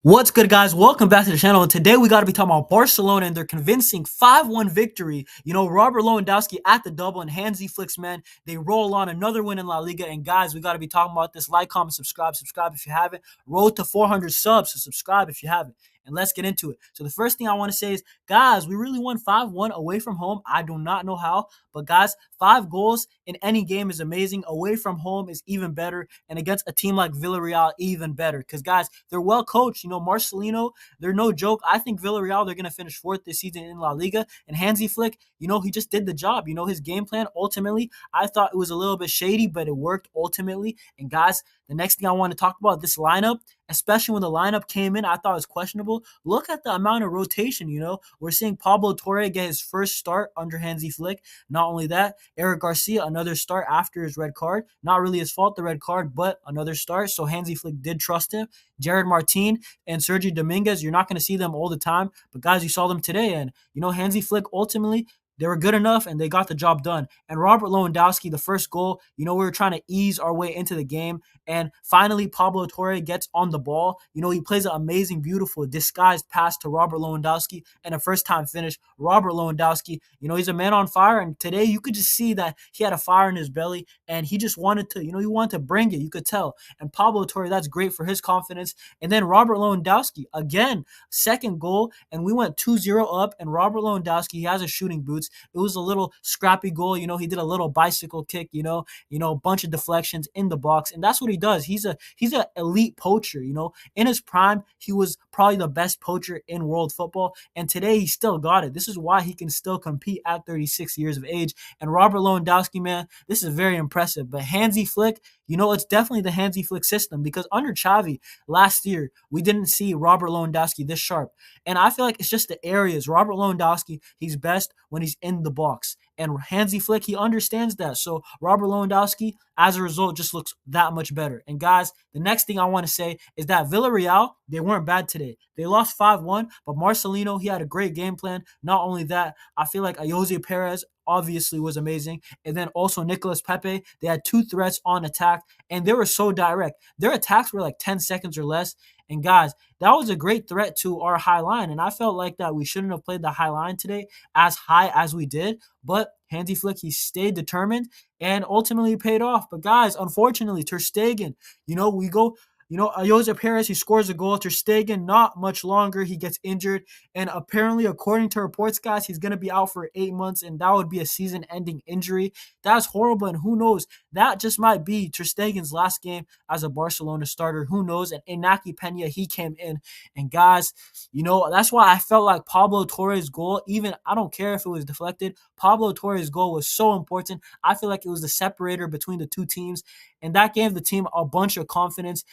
What's good, guys? Welcome back to the channel. And today we got to be talking about Barcelona and their convincing 5-1 victory. Robert Lewandowski at the double and Hansi Flick's men. They roll on another win in La Liga. And guys, we got to be talking about this. Like, comment, subscribe. Subscribe if you haven't. Road to 400 subs, so subscribe if you haven't. And let's get into it. So the first thing I want to say is, guys, we really won 5-1 away from home. I do not know how, but guys, 5 goals in any game is amazing. Away from home is even better. And against a team like Villarreal, even better. Because, guys, they're well coached. Marcelino, they're no joke. I think Villarreal, they're going to finish fourth this season in La Liga. And Hansi Flick, he just did the job. His game plan, ultimately, I thought it was a little bit shady, but it worked ultimately. And, guys, the next thing I want to talk about, this lineup, especially when the lineup came in, I thought it was questionable. Look at the amount of rotation, We're seeing Pablo Torre get his first start under Hansi Flick. Not only that, Eric Garcia, another start after his red card. Not really his fault, the red card, but another start. So Hansi Flick did trust him. Jared Martin and Sergio Dominguez, you're not going to see them all the time. But, guys, you saw them today. And, Hansi Flick ultimately, they were good enough and they got the job done. And Robert Lewandowski, the first goal, we were trying to ease our way into the game. And finally, Pablo Torre gets on the ball. He plays an amazing, beautiful, disguised pass to Robert Lewandowski and a first-time finish. Robert Lewandowski, he's a man on fire. And today you could just see that he had a fire in his belly and he just wanted to, he wanted to bring it. You could tell. And Pablo Torre, that's great for his confidence. And then Robert Lewandowski, again, second goal. And we went 2-0 up. And Robert Lewandowski, he has a shooting boots. It was a little scrappy goal. He did a little bicycle kick, a bunch of deflections in the box. And that's what he does. He's an elite poacher, In his prime, he was probably the best poacher in world football. And today he still got it. This is why he can still compete at 36 years of age. And Robert Lewandowski, man, this is very impressive. But Hansi Flick, it's definitely the Hansi Flick system, because under Xavi last year, we didn't see Robert Lewandowski this sharp. And I feel like it's just the areas. Robert Lewandowski, he's best when he's in the box. And Hansi Flick, he understands that. So Robert Lewandowski, as a result, just looks that much better. And, guys, the next thing I want to say is that Villarreal, they weren't bad today. They lost 5-1, but Marcelino, he had a great game plan. Not only that, I feel like Jose Perez obviously was amazing. And then also Nicolas Pepe, they had two threats on attack, and they were so direct. Their attacks were like 10 seconds or less. And, guys, that was a great threat to our high line. And I felt like that we shouldn't have played the high line today as high as we did. But Hansi Flick, he stayed determined and ultimately paid off. But, guys, unfortunately, Ter Stegen, we go – Jose Perez, he scores a goal. Ter Stegen, not much longer. He gets injured. And apparently, according to reports, guys, he's going to be out for 8 months, and that would be a season-ending injury. That's horrible, and who knows? That just might be Ter Stegen's last game as a Barcelona starter. Who knows? And Inaki Peña, he came in. And, guys, that's why I felt like Pablo Torre's goal, even I don't care if it was deflected, Pablo Torre's goal was so important. I feel like it was the separator between the two teams, and that gave the team a bunch of confidence.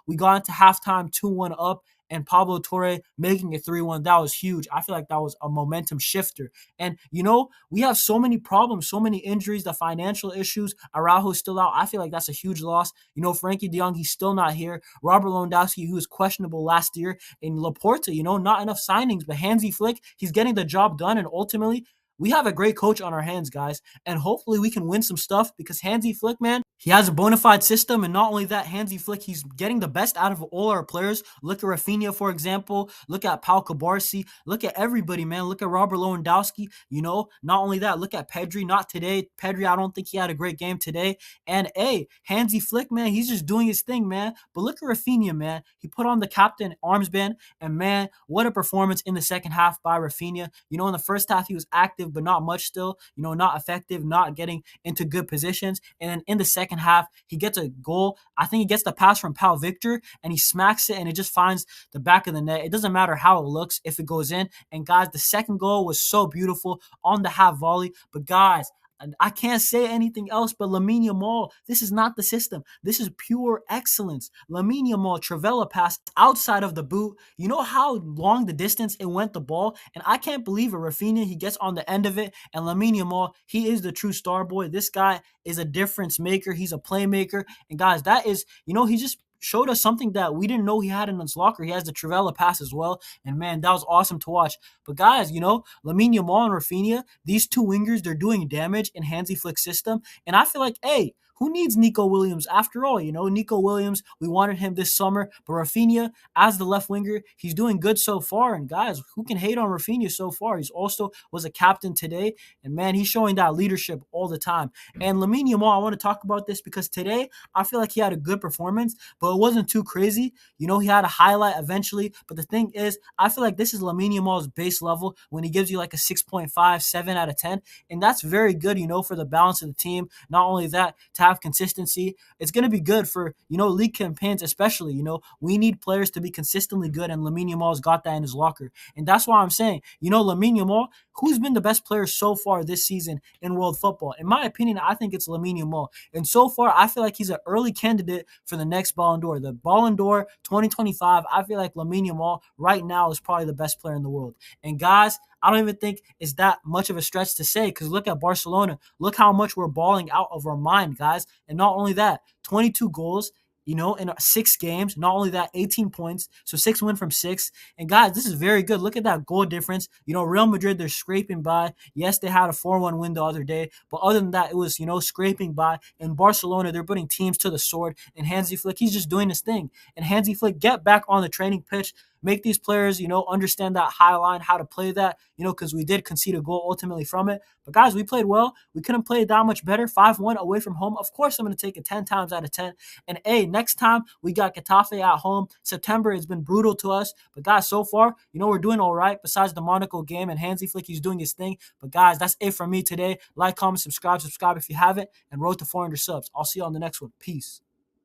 We got into halftime 2-1 up, and Pablo Torre making it 3-1. That was huge. I feel like that was a momentum shifter. And, we have so many problems, so many injuries, the financial issues. Araujo's still out. I feel like that's a huge loss. Frankie de Jong, he's still not here. Robert Lewandowski, who was questionable last year. And Laporta, not enough signings. But Hansi Flick, he's getting the job done. And ultimately, we have a great coach on our hands, guys, and hopefully we can win some stuff, because Hansi Flick, man, he has a bona fide system. And not only that, Hansi Flick, he's getting the best out of all our players. Look at Raphinha, for example. Look at Pau Cabarsi. Look at everybody, man. Look at Robert Lewandowski. Not only that, look at Pedri. Not today. Pedri, I don't think he had a great game today. And, hey, Hansi Flick, man, he's just doing his thing, man. But look at Raphinha, man. He put on the captain armband, and, man, what a performance in the second half by Raphinha. In the first half, he was active, but not much still. Not effective, not getting into good positions. And then in the second half, he gets a goal. I think he gets the pass from Pau Victor, and he smacks it, and it just finds the back of the net. It doesn't matter how it looks if it goes in. And, guys, the second goal was so beautiful on the half volley. But, guys, I can't say anything else but Lamine Yamal. This is not the system. This is pure excellence. Lamine Yamal, Trivella pass outside of the boot. You know how long the distance it went the ball? And I can't believe it. Raphinha, he gets on the end of it. And Lamine Yamal, he is the true star boy. This guy is a difference maker. He's a playmaker. And, guys, that is, he just showed us something that we didn't know he had in his locker. He has the Trivella pass as well. And, man, that was awesome to watch. But, guys, Lamine Yamal and Raphinha, these two wingers, they're doing damage in Hansi Flick's system. And I feel like, hey, who needs Nico Williams after all? Nico Williams, we wanted him this summer, but Raphinha as the left winger, he's doing good so far. And guys, who can hate on Raphinha so far? He's also was a captain today, and man, he's showing that leadership all the time. And Lamine Yamal, I want to talk about this because today I feel like he had a good performance, but it wasn't too crazy. He had a highlight eventually, but the thing is, I feel like this is Lamine Yamal's base level when he gives you like a 6.5, 7 out of 10, and that's very good, for the balance of the team. Not only that, to have consistency, it's going to be good for, league campaigns especially. We need players to be consistently good, and Lamine Yamal's got that in his locker. And that's why I'm saying, Lamine Yamal, who's been the best player so far this season in world football? In my opinion, I think it's Lamine Yamal. And so far, I feel like he's an early candidate for the next Ballon d'Or. The Ballon d'Or 2025, I feel like Lamine Yamal right now is probably the best player in the world. And guys, I don't even think it's that much of a stretch to say, because look at Barcelona. Look how much we're balling out of our mind, guys. And not only that, 22 goals, in 6 games. Not only that, 18 points. So 6 win from 6. And guys, this is very good. Look at that goal difference. Real Madrid, they're scraping by. Yes, they had a 4-1 win the other day. But other than that, it was, scraping by. In Barcelona, they're putting teams to the sword. And Hansi Flick, he's just doing his thing. And Hansi Flick, get back on the training pitch. Make these players, understand that high line, how to play that, because we did concede a goal ultimately from it. But guys, we played well. We couldn't play that much better. 5-1 away from home. Of course, I'm going to take it 10 times out of 10. And hey, next time we got Getafe at home. September has been brutal to us. But guys, so far, we're doing all right. Besides the Monaco game and Hansi Flick, he's doing his thing. But guys, that's it from me today. Like, comment, subscribe if you haven't. And road to 400 subs. I'll see you on the next one. Peace.